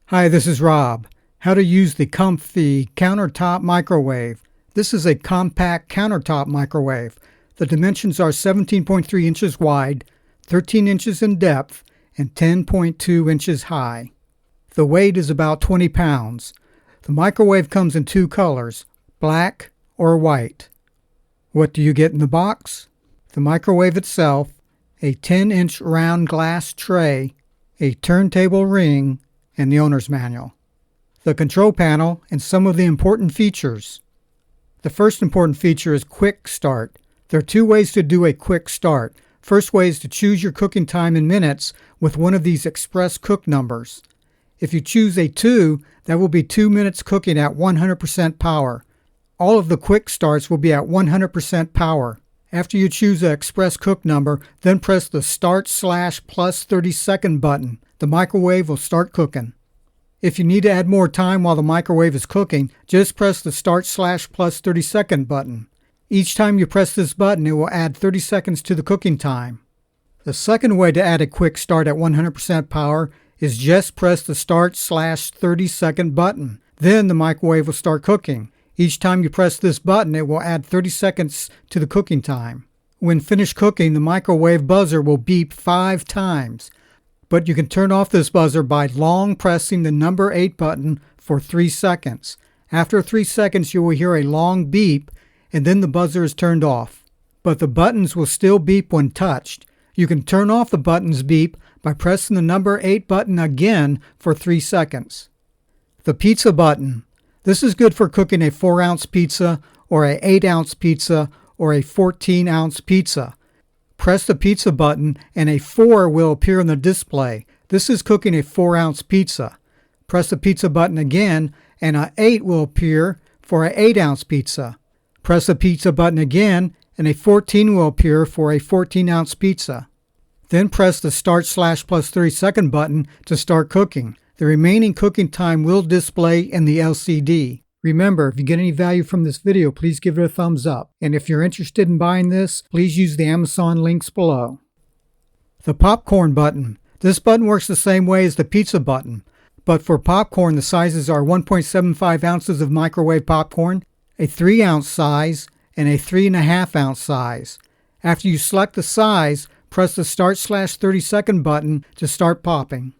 Hi, this is Rob. How to use the Comfee Countertop microwave. This is a compact countertop microwave. The dimensions are 17.3 inches wide, 13 inches in depth, and 10.2 inches high. The weight is about 20 pounds. The microwave comes in two colors, black or white. What do you get in the box? The microwave itself, a 10-inch round glass tray, a turntable ring, and the owner's manual. The control panel and some of the important features. The first important feature is quick start. There are two ways to do a quick start. First way is to choose your cooking time in minutes with one of these express cook numbers. If you choose a 2, that will be 2 minutes cooking at 100% power. All of the quick starts will be at 100% power. After you choose the express cook number, then press the start/plus 30-second button. The microwave will start cooking. If you need to add more time while the microwave is cooking, just press the start/plus 30-second button. Each time you press this button, it will add 30 seconds to the cooking time. The second way to add a quick start at 100% power is just press the start/30-second button. Then the microwave will start cooking. Each time you press this button, it will add 30 seconds to the cooking time. When finished cooking, the microwave buzzer will beep 5 times. But you can turn off this buzzer by long pressing the number 8 button for 3 seconds. After 3 seconds, you will hear a long beep, and then the buzzer is turned off. But the buttons will still beep when touched. You can turn off the button's beep by pressing the number 8 button again for 3 seconds. The pizza button. This is good for cooking a 4-ounce pizza or a 8-ounce pizza or a 14-ounce pizza. Press the pizza button and a 4 will appear on the display. This is cooking a 4-ounce pizza. Press the pizza button again and an 8 will appear for an 8-ounce pizza. Press the pizza button again and a 14 will appear for a 14-ounce pizza. Then press the start/plus 30-second button to start cooking. The remaining cooking time will display in the LCD. Remember, if you get any value from this video, please give it a thumbs up. And if you're interested in buying this, please use the Amazon links below. The popcorn button. This button works the same way as the pizza button. But for popcorn, the sizes are 1.75 ounces of microwave popcorn, a 3-ounce size, and a 3.5-ounce size. After you select the size, press the start/30-second button to start popping.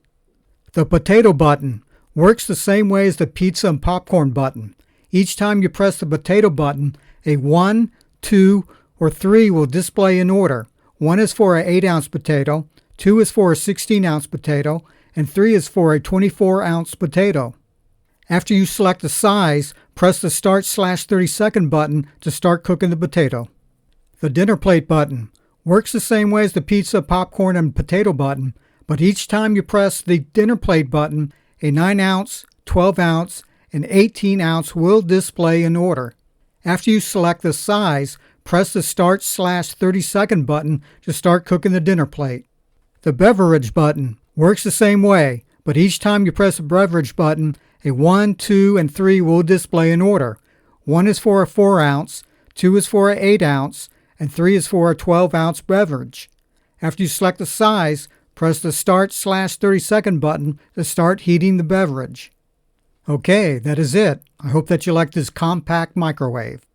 The potato button works the same way as the pizza and popcorn button. Each time you press the potato button, a 1, 2, or 3 will display in order. 1 is for an 8-ounce potato, 2 is for a 16-ounce potato, and 3 is for a 24-ounce potato. After you select the size, press the start/30-second button to start cooking the potato. The dinner plate button works the same way as the pizza, popcorn, and potato button, but each time you press the dinner plate button, a 9-ounce, 12-ounce, and 18-ounce will display in order. After you select the size, press the start/30-second button to start cooking the dinner plate. The beverage button works the same way, but each time you press the beverage button, a 1, 2, and 3 will display in order. 1 is for a 4-ounce, 2 is for an 8-ounce, and 3 is for a 12-ounce beverage. After you select the size, press the start/30-second button to start heating the beverage. Okay, that is it. I hope that you like this compact microwave.